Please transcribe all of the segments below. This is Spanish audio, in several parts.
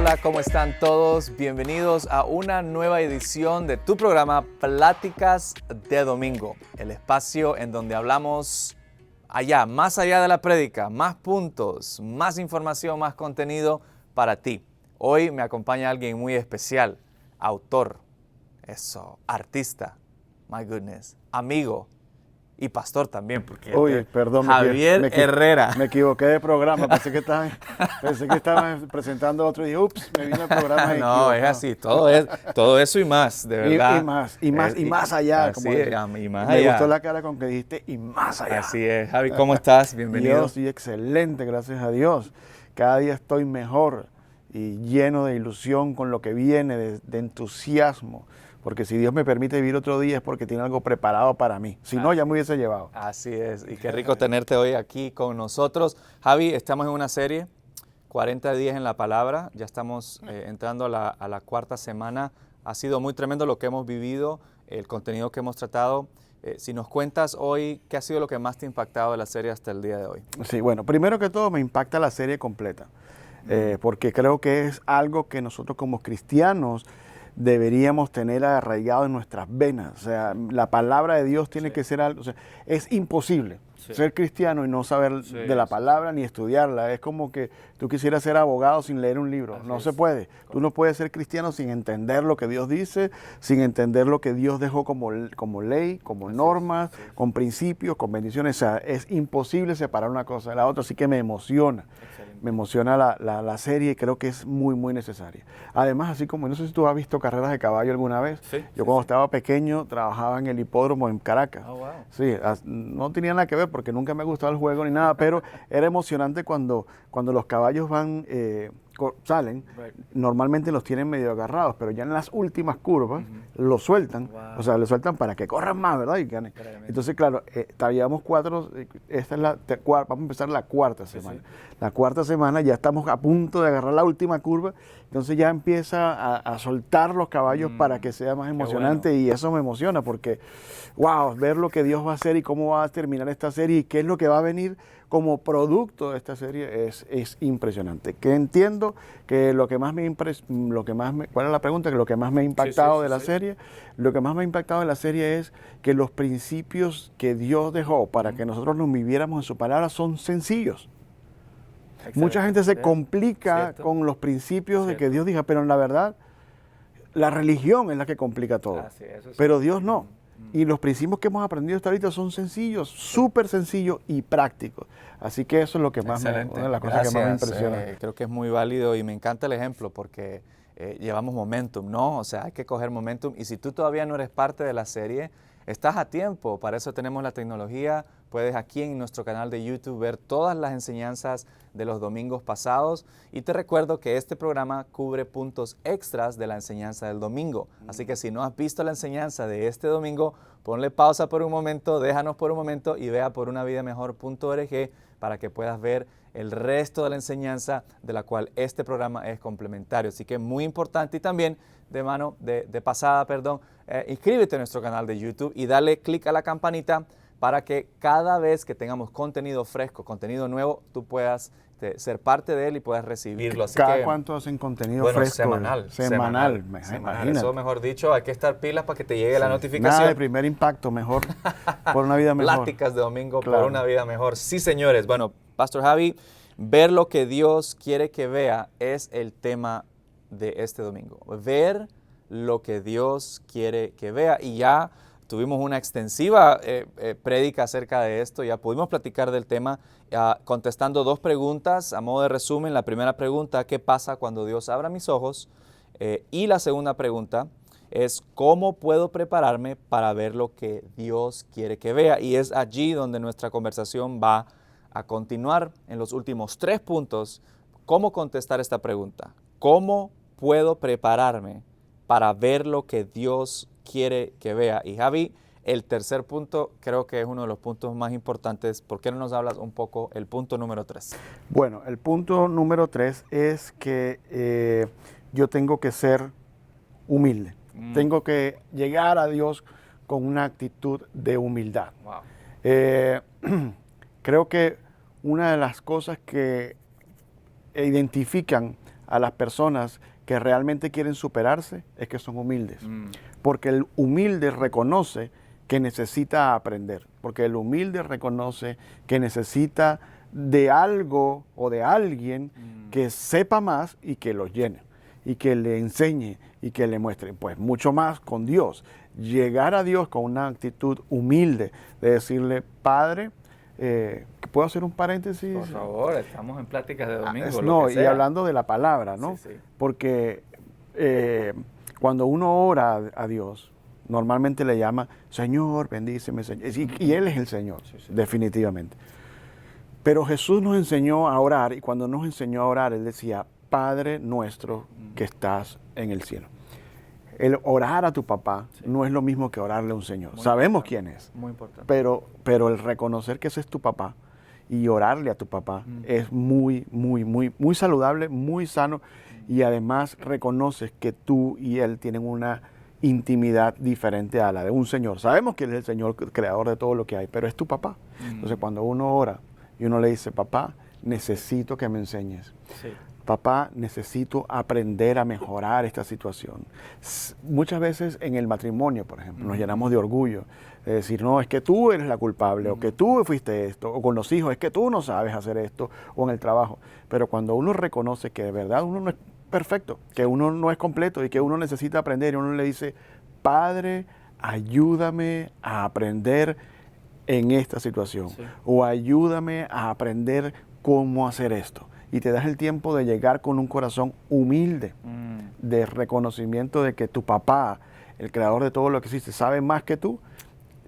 Hola, ¿cómo están todos? Bienvenidos a una nueva edición de tu programa Pláticas de Domingo, el espacio en donde hablamos más allá de la prédica, más puntos, más información, más contenido para ti. Hoy me acompaña alguien muy especial, autor, artista, my goodness, amigo y pastor también, porque Uy, perdón, Javier Herrera. Me equivoqué de programa, pensé que estaban presentando otro y dije, ups, me vino el programa No, equivocado. es así, todo eso y más, de verdad. Y más allá. Así Como es, dije. y más Me allá. gustó la cara con que dijiste y más allá. Así es. Javi, ¿cómo estás? Bienvenido. Yo estoy excelente, gracias a Dios. Cada día estoy mejor y lleno de ilusión con lo que viene, de entusiasmo. Porque si Dios me permite vivir otro día es porque tiene algo preparado para mí. Si no, ya me hubiese llevado. Así es. Y qué rico tenerte hoy aquí con nosotros. Javi, estamos en una serie, 40 días en la palabra. Ya estamos entrando a la cuarta semana. Ha sido muy tremendo lo que hemos vivido, el contenido que hemos tratado. Si nos cuentas hoy, ¿qué ha sido lo que más te ha impactado de la serie hasta el día de hoy? Sí, bueno, primero que todo me impacta la serie completa. Porque creo que es algo que nosotros como cristianos deberíamos tener arraigado en nuestras venas. O sea, la palabra de Dios tiene que ser algo, o sea, es imposible ser cristiano y no saber de la palabra ni estudiarla. Es como que tú quisieras ser abogado sin leer un libro. No se puede. Tú no puedes ser cristiano sin entender lo que Dios dice, sin entender lo que Dios dejó como ley, como normas, con principios, con bendiciones. O sea, es imposible separar una cosa de la otra, así que me emociona. Me emociona la serie y creo que es muy, muy necesaria. Además, así como, no sé si tú has visto carreras de caballo alguna vez. Yo cuando estaba pequeño trabajaba en el hipódromo en Caracas. Oh, wow. Sí, no tenía nada que ver porque nunca me ha gustado el juego ni nada, pero era emocionante cuando los caballos salen, normalmente los tienen medio agarrados, pero ya en las últimas curvas los sueltan, o sea, los sueltan para que corran más, ¿verdad? Y ganen. Entonces, claro, llevamos vamos a empezar la cuarta semana. La cuarta semana ya estamos a punto de agarrar la última curva, entonces ya empieza a soltar los caballos para que sea más emocionante. Bueno. Y eso me emociona porque, wow, ver lo que Dios va a hacer y cómo va a terminar esta serie y qué es lo que va a venir como producto de esta serie es impresionante. Que entiendo que ¿cuál es la pregunta? Que lo que más me ha impactado de la serie, lo que más me ha impactado de la serie es que los principios que Dios dejó para que nosotros nos viviéramos en su palabra son sencillos. Excelente. Mucha gente se complica con los principios de que Dios diga, pero en la verdad, la religión es la que complica todo. Pero Dios no. Y los principios que hemos aprendido hasta ahorita son sencillos, súper sencillos y prácticos. Así que eso es lo que más una de las cosas que más me impresiona. Creo que es muy válido y me encanta el ejemplo porque llevamos momentum, ¿no? O sea, hay que coger momentum. Y si tú todavía no eres parte de la serie, estás a tiempo. Para eso tenemos la tecnología. Puedes aquí en nuestro canal de YouTube ver todas las enseñanzas de los domingos pasados. Y te recuerdo que este programa cubre puntos extras de la enseñanza del domingo. Así que si no has visto la enseñanza de este domingo, ponle pausa por un momento, déjanos por un momento y vea por unavidamejor.org para que puedas ver el resto de la enseñanza de la cual este programa es complementario. Así que muy importante y también de pasada, inscríbete a nuestro canal de YouTube y dale clic a la campanita para que cada vez que tengamos contenido fresco, contenido nuevo, tú puedas ser parte de él y puedas recibirlo. Así ¿Cada cuánto hacen contenido fresco? Semanal. Eso, mejor dicho, hay que estar pilas para que te llegue la notificación. Nada de primer impacto, mejor por una vida mejor. Pláticas de domingo por una vida mejor. Sí, señores. Bueno, Pastor Javi, ver lo que Dios quiere que vea es el tema de este domingo. Ver lo que Dios quiere que vea. Y ya tuvimos una extensiva prédica acerca de esto, ya pudimos platicar del tema contestando dos preguntas a modo de resumen. La primera pregunta, ¿qué pasa cuando Dios abra mis ojos? Y la segunda pregunta es, ¿cómo puedo prepararme para ver lo que Dios quiere que vea? Y es allí donde nuestra conversación va a continuar en los últimos 3 puntos. ¿Cómo contestar esta pregunta? ¿Cómo puedo prepararme para ver lo que Dios quiere que vea? Y Javi, el tercer punto creo que es uno de los puntos más importantes. ¿Por qué no nos hablas un poco el punto número 3? Bueno, el punto número 3 es que yo tengo que ser humilde. Tengo que llegar a Dios con una actitud de humildad. Wow. Creo que una de las cosas que identifican a las personas que realmente quieren superarse es que son humildes. Porque el humilde reconoce que necesita aprender. Porque el humilde reconoce que necesita de algo o de alguien que sepa más y que los llene. Y que le enseñe y que le muestre. Pues mucho más con Dios. Llegar a Dios con una actitud humilde de decirle, Padre, ¿puedo hacer un paréntesis? Por favor, estamos en pláticas de domingo. No, y hablando de la palabra, ¿no? Sí, sí. Porque cuando uno ora a Dios, normalmente le llama, Señor, bendíceme, Señor. Y Él es el Señor, definitivamente. Pero Jesús nos enseñó a orar, y cuando nos enseñó a orar, Él decía, Padre nuestro que estás en el cielo. El orar a tu papá no es lo mismo que orarle a un Señor. Sabemos quién es. Muy importante. Pero el reconocer que ese es tu papá y orarle a tu papá es muy, muy, muy, muy saludable, muy sano. Y además reconoces que tú y él tienen una intimidad diferente a la de un Señor. Sabemos que Él es el Señor creador de todo lo que hay, pero es tu papá. Entonces cuando uno ora y uno le dice, papá, necesito que me enseñes. Sí. Papá, necesito aprender a mejorar esta situación. Muchas veces en el matrimonio, por ejemplo, nos llenamos de orgullo, de decir, no, es que tú eres la culpable, o que tú fuiste esto, o con los hijos, es que tú no sabes hacer esto, o en el trabajo. Pero cuando uno reconoce que de verdad uno no es perfecto, que uno no es completo y que uno necesita aprender, y uno le dice, Padre, ayúdame a aprender en esta situación, o ayúdame a aprender cómo hacer esto. Y te das el tiempo de llegar con un corazón humilde, de reconocimiento de que tu papá, el creador de todo lo que existe, sabe más que tú.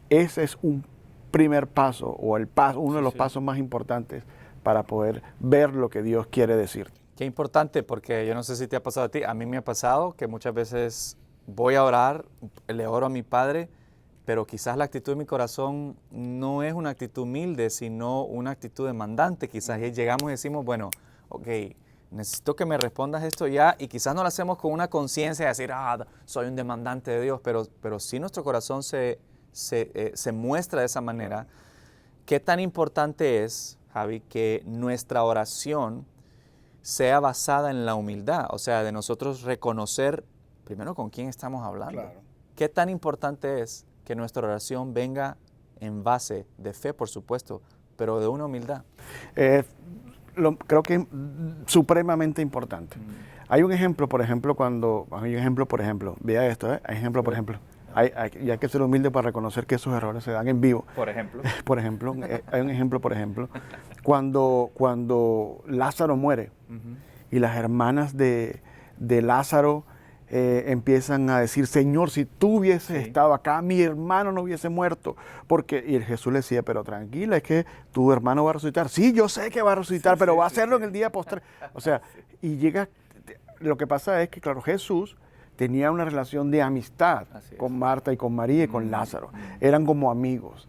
Ese es un primer paso, o uno de los pasos más importantes para poder ver lo que Dios quiere decirte. Qué importante, porque yo no sé si te ha pasado a ti, a mí me ha pasado que muchas veces voy a orar, le oro a mi padre, pero quizás la actitud de mi corazón no es una actitud humilde, sino una actitud demandante. Quizás llegamos y decimos, bueno, ok, necesito que me respondas esto ya, y quizás no lo hacemos con una conciencia de decir, soy un demandante de Dios, pero si nuestro corazón se muestra de esa manera. ¿Qué tan importante es, Javi, que nuestra oración sea basada en la humildad? O sea, de nosotros reconocer primero con quién estamos hablando. Claro. ¿Qué tan importante es que nuestra oración venga en base de fe, por supuesto, pero de una humildad? Creo que es supremamente importante. Hay un ejemplo, por ejemplo, vea esto, hay ejemplo, por ejemplo, y hay que ser humilde para reconocer que esos errores se dan en vivo. Por ejemplo. Por ejemplo, hay un ejemplo, por ejemplo, cuando Lázaro muere y las hermanas de Lázaro empiezan a decir, Señor, si tú hubieses estado acá, mi hermano no hubiese muerto. Y Jesús le decía, pero tranquila, es que tu hermano va a resucitar. Sí, yo sé que va a resucitar, pero va a hacerlo en el día postre. O sea, lo que pasa es que, claro, Jesús tenía una relación de amistad con Marta y con María y con Lázaro. Eran como amigos.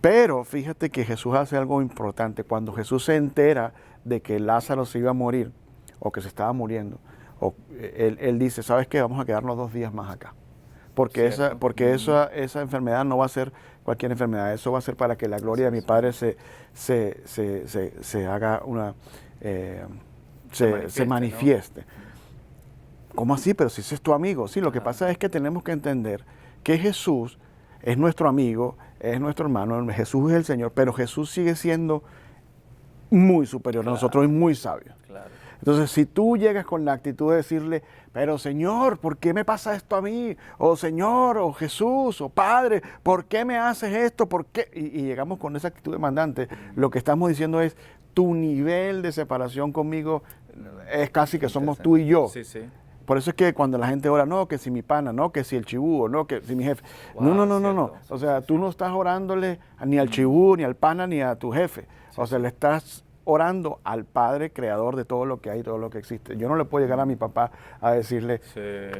Pero fíjate que Jesús hace algo importante. Cuando Jesús se entera de que Lázaro se iba a morir, o que se estaba muriendo, él dice, ¿sabes qué? Vamos a quedarnos 2 días más acá. Porque esa enfermedad no va a ser cualquier enfermedad. Eso va a ser para que la gloria de mi Padre se haga se manifieste. ¿No? ¿Cómo así? Pero si ese es tu amigo. Sí, lo que pasa es que tenemos que entender que Jesús es nuestro amigo, es nuestro hermano, Jesús es el Señor, pero Jesús sigue siendo muy superior a nosotros y muy sabio. Claro. Entonces, si tú llegas con la actitud de decirle, pero Señor, ¿por qué me pasa esto a mí? O Señor, o Jesús, o Padre, ¿por qué me haces esto? ¿Por qué? Y llegamos con esa actitud demandante. Lo que estamos diciendo es, tu nivel de separación conmigo es casi que somos tú y yo. Sí, sí. Por eso es que cuando la gente ora, no, que si mi pana, no, que si el chibú, no, que si mi jefe. Wow, no. O sea, tú no estás orándole ni al chibú, ni al pana, ni a tu jefe. O sea, le estás orando al Padre creador de todo lo que hay, todo lo que existe. Yo no le puedo llegar a mi papá a decirle,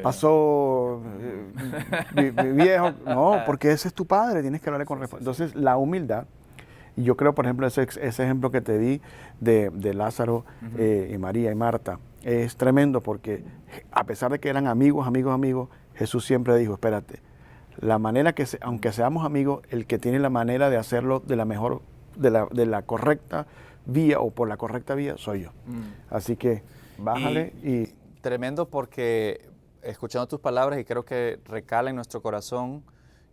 pasó mi viejo. No, porque ese es tu Padre, tienes que hablarle con respeto. Entonces, la humildad, y yo creo, por ejemplo, ese ejemplo que te di de Lázaro y María y Marta, es tremendo porque a pesar de que eran amigos, Jesús siempre dijo, espérate, la manera aunque seamos amigos, el que tiene la manera de hacerlo de la mejor, de la correcta vía o por la correcta vía soy yo. Así que bájale y tremendo, porque escuchando tus palabras, y creo que recala en nuestro corazón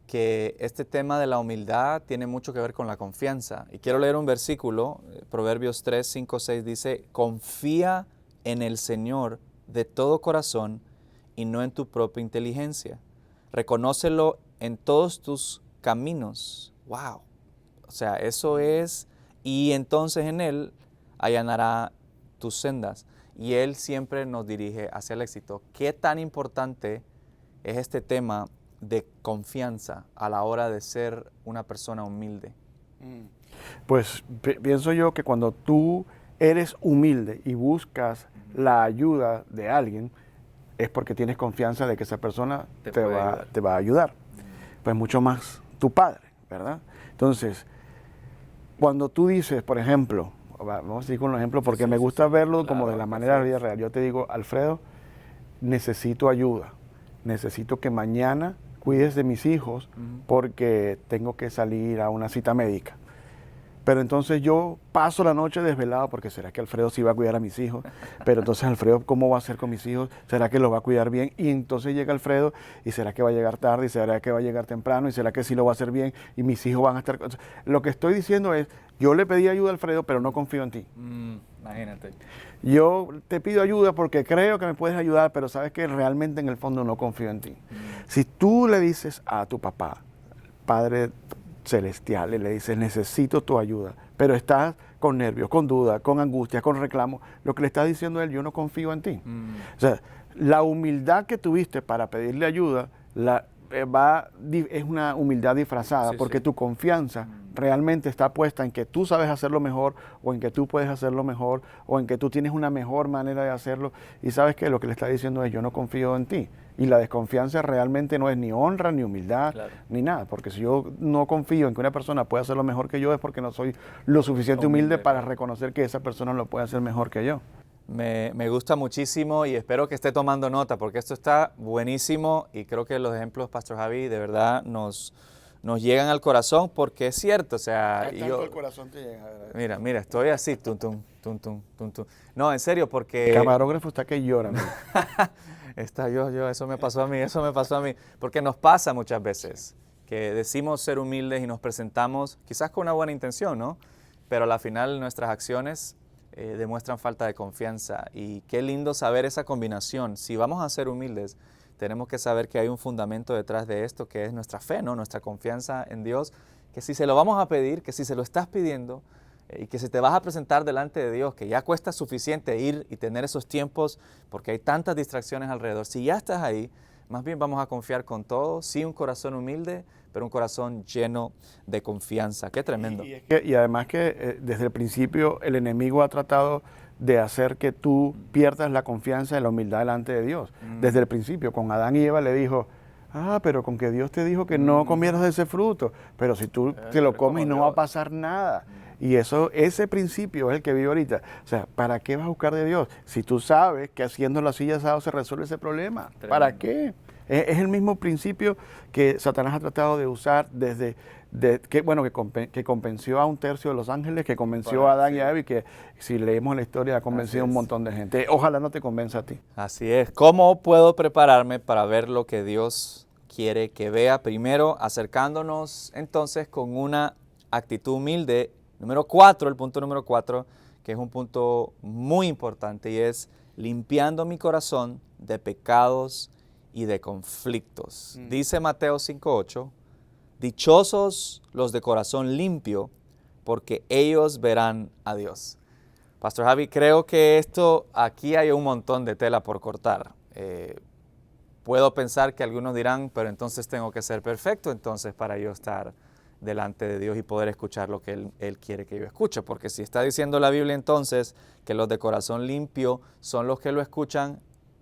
que este tema de la humildad tiene mucho que ver con la confianza. Y quiero leer un versículo, Proverbios 3, 5, 6 dice: confía en el Señor de todo corazón y no en tu propia inteligencia. Reconócelo en todos tus caminos. ¡Wow! O sea, eso es, y entonces en Él allanará tus sendas. Y Él siempre nos dirige hacia el éxito. ¿Qué tan importante es este tema de confianza a la hora de ser una persona humilde? pues pienso yo que cuando tú eres humilde y buscas la ayuda de alguien, es porque tienes confianza de que esa persona te va a ayudar. Pues mucho más tu padre, ¿verdad? Entonces, cuando tú dices, por ejemplo, vamos a seguir con un ejemplo porque me gusta verlo como de la manera de la vida real. Yo te digo, Alfredo, necesito ayuda. Necesito que mañana cuides de mis hijos porque tengo que salir a una cita médica. Pero entonces yo paso la noche desvelado porque ¿será que Alfredo sí va a cuidar a mis hijos? Pero entonces Alfredo, ¿cómo va a hacer con mis hijos? ¿Será que los va a cuidar bien? Y entonces llega Alfredo y ¿será que va a llegar tarde? ¿Y será que va a llegar temprano? ¿Y será que sí lo va a hacer bien? Y mis hijos van a estar... Lo que estoy diciendo es, yo le pedí ayuda a Alfredo, pero no confío en ti. Imagínate. Yo te pido ayuda porque creo que me puedes ayudar, pero sabes que realmente en el fondo no confío en ti. Si tú le dices a tu papá, Padre celestial, y le dices, necesito tu ayuda, pero estás con nervios, con dudas, con angustia, con reclamo, lo que le estás diciendo a él, yo no confío en ti. O sea, la humildad que tuviste para pedirle ayuda es una humildad disfrazada, porque tu confianza realmente está puesta en que tú sabes hacerlo mejor, o en que tú puedes hacerlo mejor, o en que tú tienes una mejor manera de hacerlo, y sabes que lo que le está diciendo es, yo no confío en ti. Y la desconfianza realmente no es ni honra, ni humildad, ni nada, porque si yo no confío en que una persona pueda hacerlo mejor que yo, es porque no soy lo suficiente humilde para reconocer que esa persona lo puede hacer mejor que yo. Me gusta muchísimo y espero que esté tomando nota, porque esto está buenísimo, y creo que los ejemplos, Pastor Javi, de verdad nos llegan al corazón, porque es cierto, o sea... el corazón te llega. Mira, estoy así, tum, tum, tum, tum, tum, tum. No, en serio, porque... El camarógrafo está que llora. Eso me pasó a mí, porque nos pasa muchas veces que decimos ser humildes y nos presentamos quizás con una buena intención, ¿no? Pero al final nuestras acciones demuestran falta de confianza, y qué lindo saber esa combinación. Si vamos a ser humildes, tenemos que saber que hay un fundamento detrás de esto, que es nuestra fe, ¿no? Nuestra confianza en Dios, que si se lo vamos a pedir, que si se lo estás pidiendo, y que si te vas a presentar delante de Dios, que ya cuesta suficiente ir y tener esos tiempos porque hay tantas distracciones alrededor. Si ya estás ahí, más bien vamos a confiar con todo, sí, un corazón humilde, pero un corazón lleno de confianza. Qué tremendo. Y además que desde el principio el enemigo ha tratado de hacer que tú pierdas la confianza y la humildad delante de Dios. Desde el principio, con Adán y Eva le dijo, pero con que Dios te dijo que no comieras de ese fruto, pero si tú te lo comes no va a pasar nada. Y ese principio es el que vive ahorita. O sea, ¿para qué vas a buscar de Dios? Si tú sabes que haciéndolo así asado se resuelve ese problema. Tremendo. ¿Para qué? Es el mismo principio que Satanás ha tratado de usar desde que convenció a un tercio de los ángeles, que convenció a Adán y a Eva, y que si leemos la historia ha convencido a un montón de gente. Ojalá no te convenza a ti. Así es. ¿Cómo puedo prepararme para ver lo que Dios quiere que vea? Primero, acercándonos entonces con una actitud humilde. Número 4, el punto número 4, que es un punto muy importante, y es limpiando mi corazón de pecados y de conflictos. Dice Mateo 5:8, dichosos los de corazón limpio, porque ellos verán a Dios. Pastor Javi, creo que aquí hay un montón de tela por cortar. Puedo pensar que algunos dirán, pero entonces tengo que ser perfecto, entonces para yo estar delante de Dios y poder escuchar lo que Él quiere que yo escuche. Porque si está diciendo la Biblia entonces que los de corazón limpio son los que lo escuchan,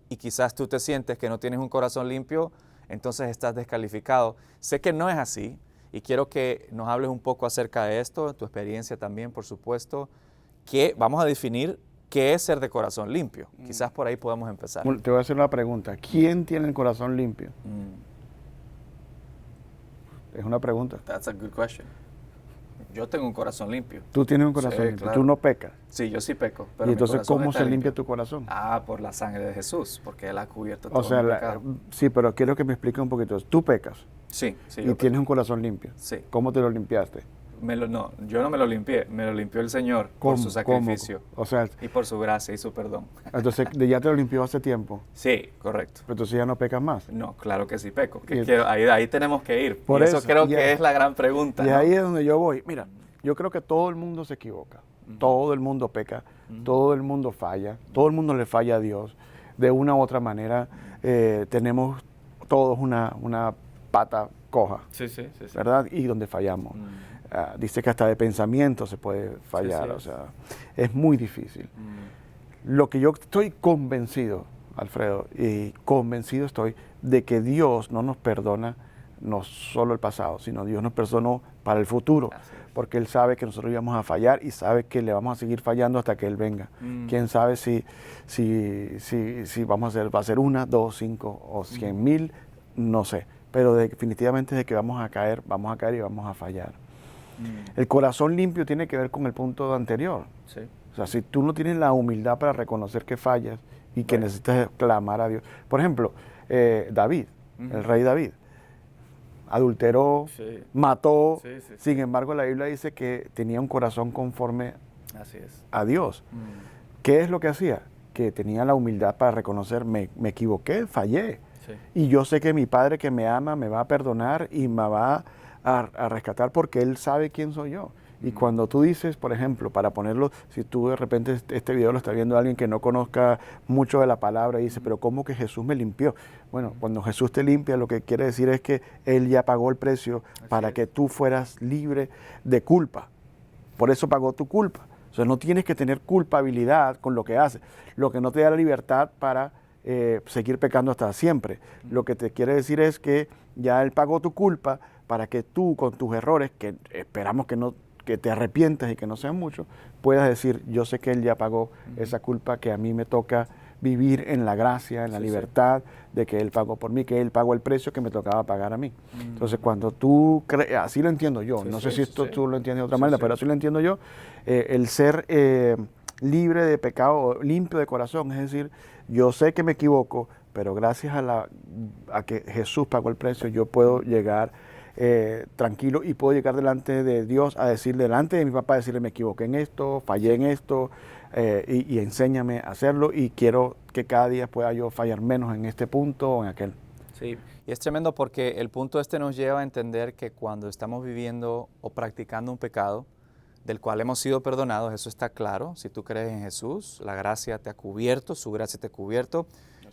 y quizás tú te sientes que no tienes un corazón limpio, entonces estás descalificado. Sé que no es así, y quiero que nos hables un poco acerca de esto, tu experiencia también, por supuesto, que vamos a definir qué es ser de corazón limpio. Quizás por ahí podemos empezar. Te voy a hacer una pregunta. ¿Quién tiene el corazón limpio? Es una pregunta. That's a good question. yo tengo un corazón limpio. Tú tienes un corazón limpio, claro. tú no pecas. Sí, yo sí peco. Pero Y mi entonces, corazón ¿cómo está se limpio. limpia tu corazón? Por la sangre de Jesús, porque Él ha cubierto O todo sea, mi pecado. sí, pero quiero que me expliques un poquito. Tú pecas Sí, y yo tienes un corazón limpio. Sí. ¿Cómo te lo limpiaste? No, yo no me lo limpié, me lo limpió el Señor por su sacrificio O sea, y por su gracia y su perdón. entonces ya te lo limpió hace tiempo, Sí, correcto. pero entonces ya no pecas más. No, claro que sí peco. Y- Ahí tenemos que ir. Por Y eso eso, creo y que es la gran pregunta. Y ¿no? ahí es donde yo voy. Mira, yo creo que todo el mundo se equivoca, todo el mundo peca, todo el mundo falla, todo el mundo le falla a Dios. De una u otra manera, tenemos todos una pata coja, Sí. ¿verdad? Y donde fallamos. Dice que hasta de pensamiento se puede fallar, Sí. o sea, es muy difícil. Lo que yo estoy convencido, Alfredo, y convencido estoy de que Dios no nos perdona no solo el pasado, sino Dios nos perdonó para el futuro, porque Él sabe que nosotros íbamos a fallar y sabe que le vamos a seguir fallando hasta que Él venga. Quién sabe si vamos a hacer, va a ser 1, 2, 5 o 100,000, no sé, pero definitivamente de que vamos a caer y vamos a fallar. El corazón limpio tiene que ver con el punto anterior. Sí. O sea, si tú no tienes la humildad para reconocer que fallas y que necesitas clamar a Dios. Por ejemplo, David, el rey David, adulteró, Sí. mató, Sí. sin embargo la Biblia dice que tenía un corazón conforme Así es. a Dios. ¿Qué es lo que hacía? Que tenía la humildad para reconocer, me equivoqué, fallé. Sí. Y yo sé que mi Padre que me ama me va a perdonar y me va a rescatar porque Él sabe quién soy yo. Y cuando tú dices, por ejemplo, para ponerlo, si tú de repente este video lo está viendo alguien que no conozca mucho de la palabra y dice, pero ¿cómo que Jesús me limpió? Bueno, cuando Jesús te limpia, lo que quiere decir es que Él ya pagó el precio para que tú fueras libre de culpa. Por eso pagó tu culpa. O sea, no tienes que tener culpabilidad con lo que haces. Lo que no te da la libertad para seguir pecando hasta siempre. Lo que te quiere decir es que ya Él pagó tu culpa para que tú con tus errores, que esperamos que te arrepientas y que no sean muchos, puedas decir, yo sé que Él ya pagó esa culpa, que a mí me toca vivir en la gracia, en la libertad de que Él pagó por mí, que Él pagó el precio que me tocaba pagar a mí. Entonces, cuando tú crees, así lo entiendo yo, no sé si esto tú lo entiendes de otra manera, pero así lo entiendo yo, el ser libre de pecado, limpio de corazón, es decir, yo sé que me equivoco, pero gracias a que Jesús pagó el precio, yo puedo llegar tranquilo y puedo llegar delante de Dios a decirle, delante de mi papá, decirle, me equivoqué en esto, fallé en esto, y enséñame a hacerlo y quiero que cada día pueda yo fallar menos en este punto o en aquel. Sí, y es tremendo porque el punto este nos lleva a entender que cuando estamos viviendo o practicando un pecado del cual hemos sido perdonados, eso está claro, si tú crees en Jesús, la gracia te ha cubierto, su gracia te ha cubierto,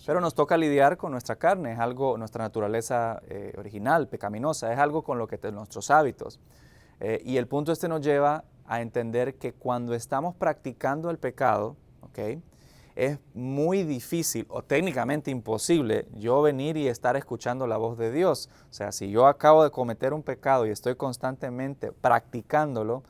pero nos toca lidiar con nuestra carne, es algo, nuestra naturaleza original, pecaminosa, es algo con lo que nuestros hábitos. Y el punto este nos lleva a entender que cuando estamos practicando el pecado, ¿okay?, es muy difícil o técnicamente imposible yo venir y estar escuchando la voz de Dios. O sea, si yo acabo de cometer un pecado y estoy constantemente practicándolo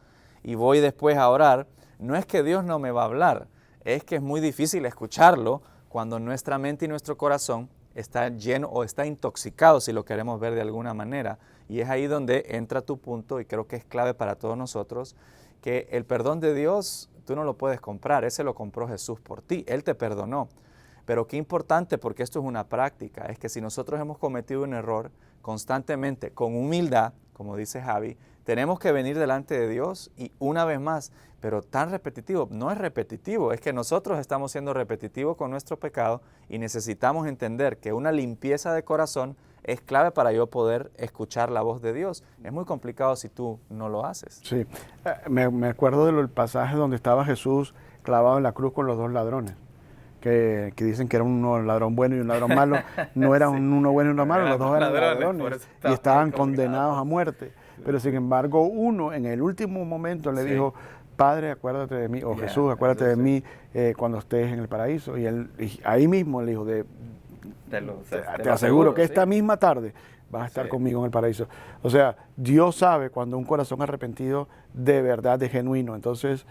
y voy después a orar, no es que Dios no me va a hablar, es que es muy difícil escucharlo cuando nuestra mente y nuestro corazón está lleno o está intoxicado, si lo queremos ver de alguna manera. Y es ahí donde entra tu punto, y creo que es clave para todos nosotros, que el perdón de Dios tú no lo puedes comprar, ese lo compró Jesús por ti, Él te perdonó. Pero qué importante, porque esto es una práctica, es que si nosotros hemos cometido un error constantemente, con humildad, como dice Javi, tenemos que venir delante de Dios y una vez más, pero tan repetitivo, no es repetitivo, es que nosotros estamos siendo repetitivos con nuestro pecado y necesitamos entender que una limpieza de corazón es clave para yo poder escuchar la voz de Dios. Es muy complicado si tú no lo haces. Sí, me acuerdo del pasaje donde estaba Jesús clavado en la cruz con los dos ladrones, que dicen que era uno ladrón bueno y un ladrón malo. No era uno bueno y uno malo, los dos eran ladrones y estaban condenados a muerte. Pero sin embargo, uno en el último momento le dijo, Padre, acuérdate de mí, o Jesús, acuérdate de mí cuando estés en el paraíso. Y él ahí mismo le dijo, te aseguro que esta misma tarde vas a estar conmigo en el paraíso. O sea, Dios sabe cuando un corazón arrepentido de verdad, de genuino. Entonces,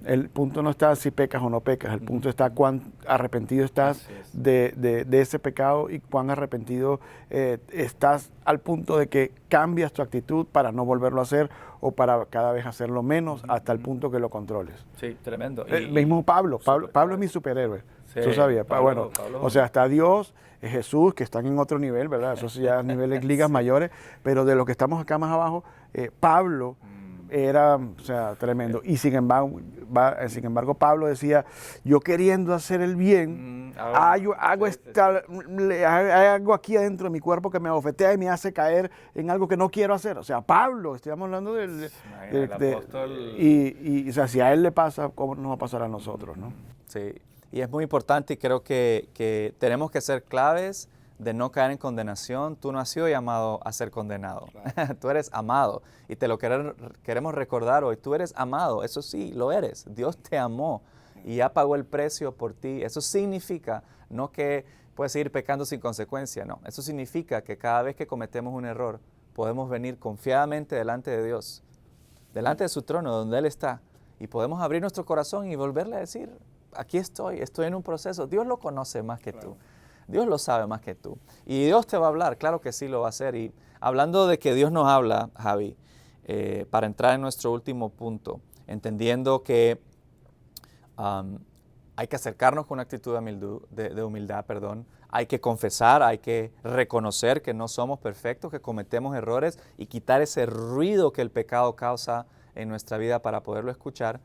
El punto no está si pecas o no pecas, el punto está cuán arrepentido estás de ese pecado y cuán arrepentido estás al punto de que cambias tu actitud para no volverlo a hacer o para cada vez hacerlo menos hasta el punto que lo controles. Sí, tremendo. Mismo Pablo es mi superhéroe. Sí, ¿Tú sabías? Pablo. O sea, está Dios, Jesús, que están en otro nivel, ¿verdad? Eso sí, ya a niveles ligas mayores, pero de los que estamos acá más abajo, Pablo era, o sea, tremendo. Y sin embargo, Pablo decía, yo queriendo hacer el bien, hago aquí adentro de mi cuerpo que me abofetea y me hace caer en algo que no quiero hacer. O sea, Pablo, estamos hablando del apóstol. Y o sea, si a él le pasa, ¿cómo nos va a pasar a nosotros, no? Sí, y es muy importante y creo que tenemos que ser claves de no caer en condenación. Tú no has sido llamado a ser condenado. Claro. Tú eres amado y te lo queremos recordar hoy. Tú eres amado, eso sí, lo eres. Dios te amó y ya pagó el precio por ti. Eso significa no que puedes seguir pecando sin consecuencia, no. Eso significa que cada vez que cometemos un error podemos venir confiadamente delante de Dios, delante de su trono donde Él está, y podemos abrir nuestro corazón y volverle a decir, aquí estoy en un proceso. Dios lo conoce más que tú. Dios lo sabe más que tú. Y Dios te va a hablar, claro que sí lo va a hacer. Y hablando de que Dios nos habla, Javi, para entrar en nuestro último punto, entendiendo que hay que acercarnos con una actitud de humildad, hay que confesar, hay que reconocer que no somos perfectos, que cometemos errores y quitar ese ruido que el pecado causa en nuestra vida para poderlo escuchar.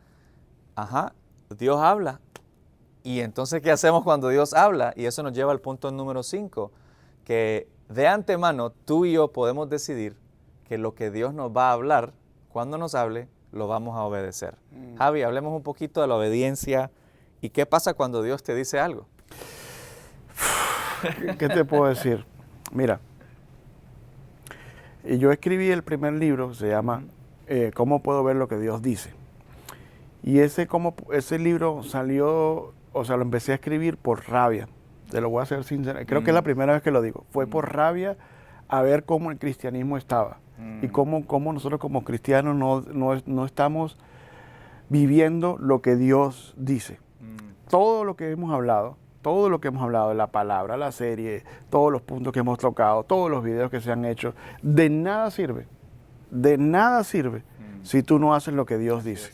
Dios habla. Y entonces, ¿qué hacemos cuando Dios habla? Y eso nos lleva al punto número 5, que de antemano tú y yo podemos decidir que lo que Dios nos va a hablar, cuando nos hable, lo vamos a obedecer. Javi, hablemos un poquito de la obediencia y qué pasa cuando Dios te dice algo. ¿Qué te puedo decir? Mira, yo escribí el primer libro, se llama ¿Cómo puedo ver lo que Dios dice? Y ese libro salió, o sea, lo empecé a escribir por rabia, te lo voy a ser sincero, creo que es la primera vez que lo digo, fue por rabia a ver cómo el cristianismo estaba y cómo nosotros como cristianos no estamos viviendo lo que Dios dice. Todo lo que hemos hablado de la palabra, la serie, todos los puntos que hemos tocado, todos los videos que se han hecho, de nada sirve si tú no haces lo que Dios dice.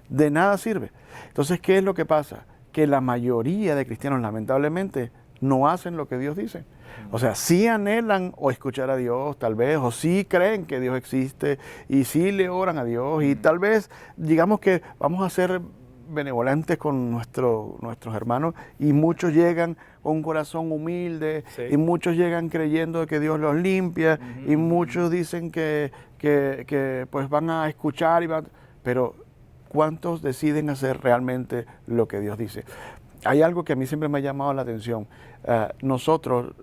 De nada sirve. Entonces, ¿qué es lo que pasa? Que la mayoría de cristianos, lamentablemente, no hacen lo que Dios dice. O sea, sí anhelan o escuchar a Dios, tal vez, o sí creen que Dios existe, y sí le oran a Dios, y tal vez, digamos que vamos a ser benevolentes con nuestros hermanos, y muchos llegan con un corazón humilde, y muchos llegan creyendo que Dios los limpia, y muchos dicen que pues van a escuchar, pero ¿cuántos deciden hacer realmente lo que Dios dice? Hay algo que a mí siempre me ha llamado la atención. Nosotros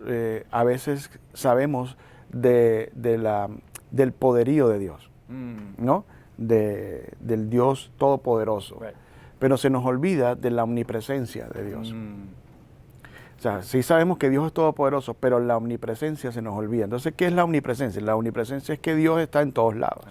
a veces sabemos del poderío de Dios, ¿no? Del Dios todopoderoso. Right. Pero se nos olvida de la omnipresencia de Dios. O sea, sí sabemos que Dios es todopoderoso, pero la omnipresencia se nos olvida. Entonces, ¿qué es la omnipresencia? La omnipresencia es que Dios está en todos lados.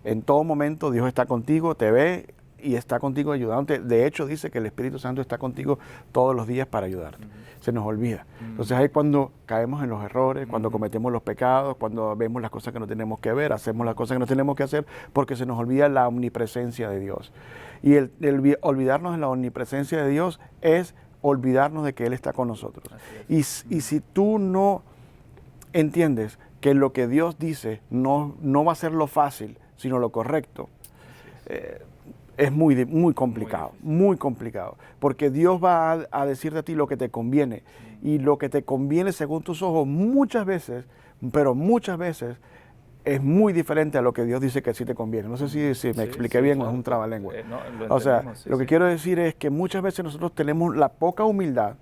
En todo momento Dios está contigo, te ve y está contigo ayudándote. De hecho, dice que el Espíritu Santo está contigo todos los días para ayudarte. Se nos olvida. Entonces ahí cuando caemos en los errores, cuando cometemos los pecados, cuando vemos las cosas que no tenemos que ver, hacemos las cosas que no tenemos que hacer, porque se nos olvida la omnipresencia de Dios. Y el olvidarnos de la omnipresencia de Dios es olvidarnos de que Él está con nosotros. Y si tú no entiendes que lo que Dios dice no va a ser lo fácil, sino lo correcto, es muy complicado, muy complicado, porque Dios va a decirte a ti lo que te conviene, y lo que te conviene según tus ojos muchas veces, pero muchas veces, es muy diferente a lo que Dios dice que sí te conviene. No sé si me expliqué bien o es un trabalengua. O sea, lo que quiero decir es que muchas veces nosotros tenemos la poca humildad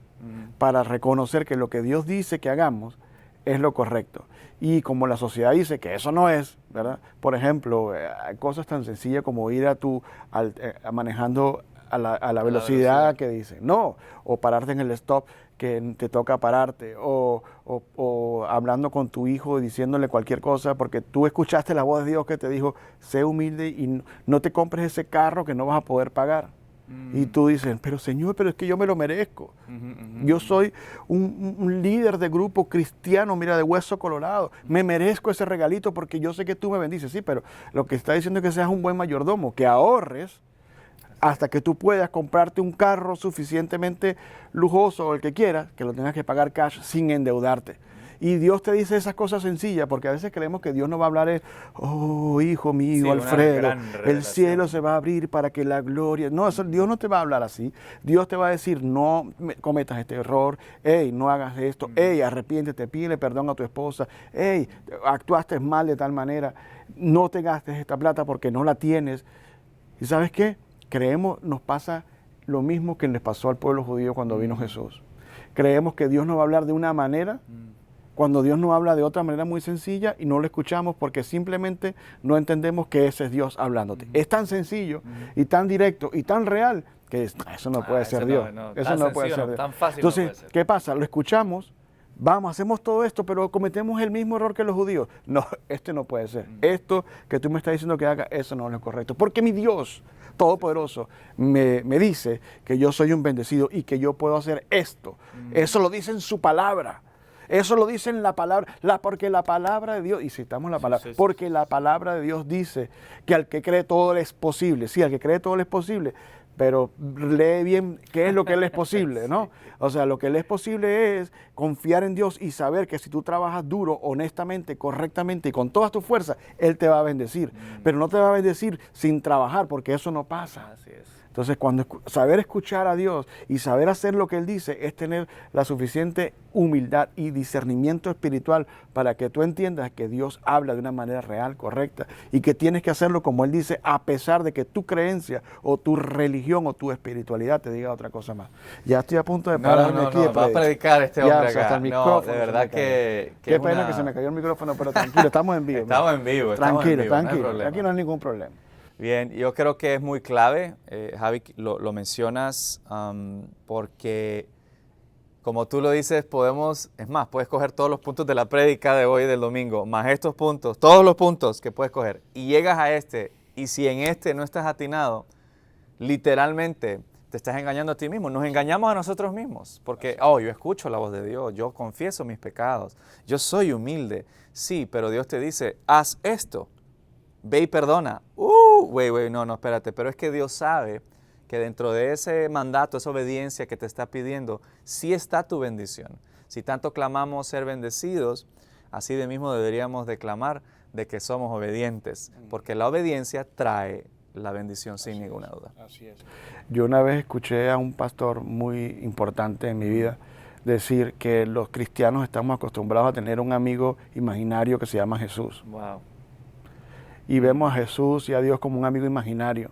para reconocer que lo que Dios dice que hagamos es lo correcto. Y como la sociedad dice que eso no es, ¿verdad? Por ejemplo, hay cosas tan sencillas como ir manejando a la velocidad que dice. No, o pararte en el stop que te toca pararte, o hablando con tu hijo y diciéndole cualquier cosa, porque tú escuchaste la voz de Dios que te dijo, sé humilde y no te compres ese carro que no vas a poder pagar. Y tú dices, pero Señor, pero es que yo me lo merezco. Yo soy un líder de grupo cristiano, mira, de hueso colorado. Me merezco ese regalito porque yo sé que tú me bendices. Sí, pero lo que está diciendo es que seas un buen mayordomo, que ahorres hasta que tú puedas comprarte un carro suficientemente lujoso o el que quieras, que lo tengas que pagar cash sin endeudarte. Y Dios te dice esas cosas sencillas, porque a veces creemos que Dios nos va a hablar oh, hijo mío, sí, Alfredo, el cielo se va a abrir para que la gloria... No, Dios no te va a hablar así. Dios te va a decir, no cometas este error, hey, no hagas esto, hey, arrepiéntete, pídele perdón a tu esposa, hey, actuaste mal de tal manera, no te gastes esta plata porque no la tienes. ¿Y sabes qué? Creemos, nos pasa lo mismo que les pasó al pueblo judío cuando vino Jesús. Creemos que Dios nos va a hablar de una manera, cuando Dios nos habla de otra manera muy sencilla y no lo escuchamos porque simplemente no entendemos que ese es Dios hablándote. Es tan sencillo y tan directo y tan real que eso no puede ser Dios. Eso no puede ser Dios. Tan fácil. Entonces, no puede ser. ¿Qué pasa? Lo escuchamos, vamos, hacemos todo esto, pero cometemos el mismo error que los judíos. No, este no puede ser. Esto que tú me estás diciendo que haga, eso no es lo correcto. Porque mi Dios Todopoderoso me dice que yo soy un bendecido y que yo puedo hacer esto. Eso lo dice en su palabra. Eso lo dice en la palabra, porque la palabra de Dios, y citamos la palabra, porque la palabra de Dios dice que al que cree todo le es posible. Sí, al que cree todo le es posible, pero lee bien qué es lo que le es posible, ¿no? O sea, lo que le es posible es confiar en Dios y saber que si tú trabajas duro, honestamente, correctamente y con todas tus fuerzas, Él te va a bendecir. Pero no te va a bendecir sin trabajar, porque eso no pasa. Así es. Entonces, saber escuchar a Dios y saber hacer lo que Él dice es tener la suficiente humildad y discernimiento espiritual para que tú entiendas que Dios habla de una manera real, correcta, y que tienes que hacerlo como Él dice, a pesar de que tu creencia o tu religión o tu espiritualidad te diga otra cosa más. Ya estoy a punto de pararme aquí. Va a predicar este hombre acá. Hasta el micrófono, de verdad que qué pena que se me cayó el micrófono, pero tranquilo, estamos en vivo. Estamos en vivo. Tranquilo, tranquilo. No aquí no hay ningún problema. Bien, yo creo que es muy clave, Javi, lo mencionas, porque como tú lo dices, puedes coger todos los puntos de la prédica de hoy del domingo, más estos puntos, todos los puntos que puedes coger, y llegas a y si en no estás atinado, literalmente te estás engañando a ti mismo, nos engañamos a nosotros mismos, porque, yo escucho la voz de Dios, yo confieso mis pecados, yo soy humilde, sí, pero Dios te dice, haz esto. Ve y perdona. No, espérate. Pero es que Dios sabe que dentro de ese mandato, esa obediencia que te está pidiendo, sí está tu bendición. Si tanto clamamos ser bendecidos, así de mismo deberíamos de clamar de que somos obedientes, porque la obediencia trae la bendición sin ninguna duda. Así es. Yo una vez escuché a un pastor muy importante en mi vida decir que los cristianos estamos acostumbrados a tener un amigo imaginario que se llama Jesús. Wow. Y vemos a Jesús y a Dios como un amigo imaginario,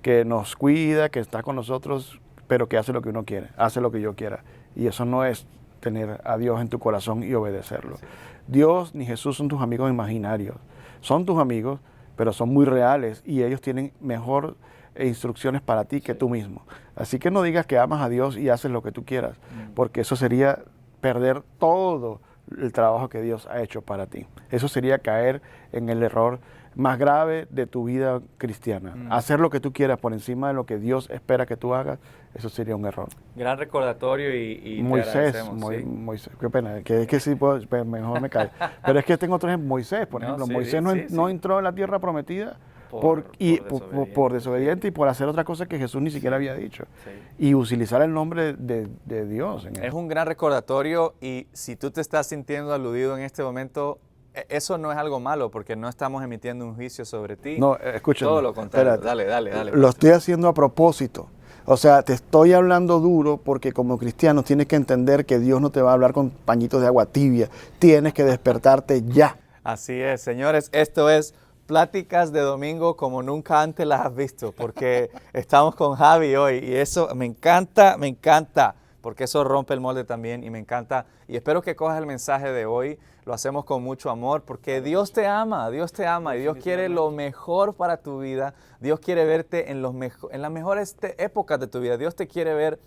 que nos cuida, que está con nosotros, pero que hace lo que uno quiere, hace lo que yo quiera. Y eso no es tener a Dios en tu corazón y obedecerlo. Sí. Dios ni Jesús son tus amigos imaginarios. Son tus amigos, pero son muy reales y ellos tienen mejor instrucciones para ti que tú mismo. Así que no digas que amas a Dios y haces lo que tú quieras, porque eso sería perder todo el trabajo que Dios ha hecho para ti. Eso sería caer en el error más grave de tu vida cristiana. Hacer lo que tú quieras por encima de lo que Dios espera que tú hagas, eso sería un error. Gran recordatorio y Moisés, ¿sí? Moisés, qué pena, que es que sí, mejor me callo. Pero es que tengo otro ejemplo, Moisés, por ejemplo. Moisés no entró en la tierra prometida por desobediente y por hacer otra cosa que Jesús ni siquiera había dicho. Sí. Y utilizar el nombre de Dios. Es un gran recordatorio y si tú te estás sintiendo aludido en este momento, eso no es algo malo porque no estamos emitiendo un juicio sobre ti. No, escúchame. Todo lo contrario. Dale. Lo estoy haciendo a propósito. O sea, te estoy hablando duro porque como cristiano tienes que entender que Dios no te va a hablar con pañitos de agua tibia. Tienes que despertarte ya. Así es, señores. Esto es Pláticas de Domingo como nunca antes las has visto porque estamos con Javi hoy y eso me encanta. porque eso rompe el molde también y me encanta. Y espero que cojas el mensaje de hoy. Lo hacemos con mucho amor porque Dios te ama y Dios quiere lo mejor para tu vida. Dios quiere verte en las mejores épocas de tu vida. Dios te quiere ver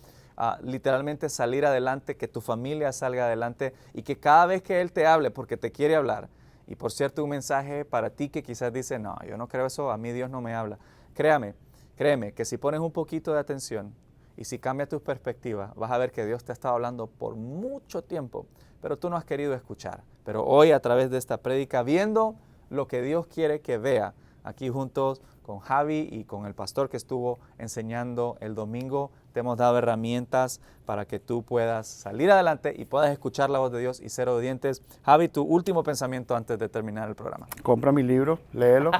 literalmente salir adelante, que tu familia salga adelante y que cada vez que Él te hable, porque te quiere hablar. Y por cierto, un mensaje para ti que quizás dice, no, yo no creo eso, a mí Dios no me habla. Créeme que si pones un poquito de atención y si cambias tu perspectiva, vas a ver que Dios te ha estado hablando por mucho tiempo, pero tú no has querido escuchar. Pero hoy a través de esta prédica, viendo lo que Dios quiere que vea, aquí juntos con Javi y con el pastor que estuvo enseñando el domingo, te hemos dado herramientas para que tú puedas salir adelante y puedas escuchar la voz de Dios y ser obedientes. Javi, tu último pensamiento antes de terminar el programa. Compra mi libro, léelo.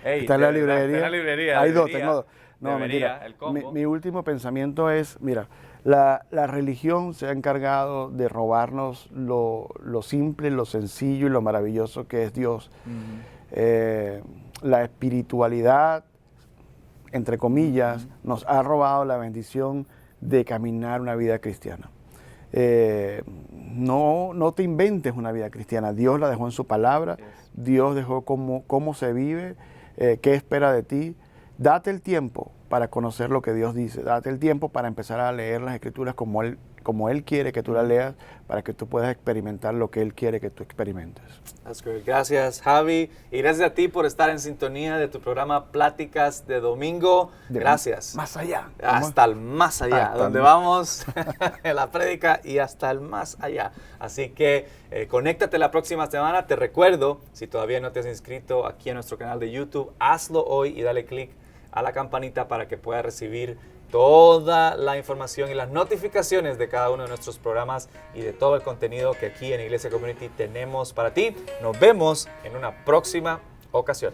Hey, está en la librería. Está en la librería. Hay dos, tengo dos. No, Debería, mentira. el combo. Mi último pensamiento es, mira, la religión se ha encargado de robarnos lo simple, lo sencillo y lo maravilloso que es Dios. La espiritualidad, entre comillas, nos ha robado la bendición de caminar una vida cristiana. No te inventes una vida cristiana. Dios la dejó en su palabra. Dios dejó cómo se vive, qué espera de ti. Date el tiempo para conocer lo que Dios dice. Date el tiempo para empezar a leer las Escrituras como Él quiere que tú las leas, para que tú puedas experimentar lo que Él quiere que tú experimentes. That's good. Gracias, Javi. Y gracias a ti por estar en sintonía de tu programa Pláticas de Domingo. Gracias. Más allá. Hasta el más allá, donde vamos en la prédica y hasta el más allá. Así que conéctate la próxima semana. Te recuerdo, si todavía no te has inscrito aquí en nuestro canal de YouTube, hazlo hoy y dale click a la campanita para que puedas recibir toda la información y las notificaciones de cada uno de nuestros programas y de todo el contenido que aquí en Iglesia Community tenemos para ti. Nos vemos en una próxima ocasión.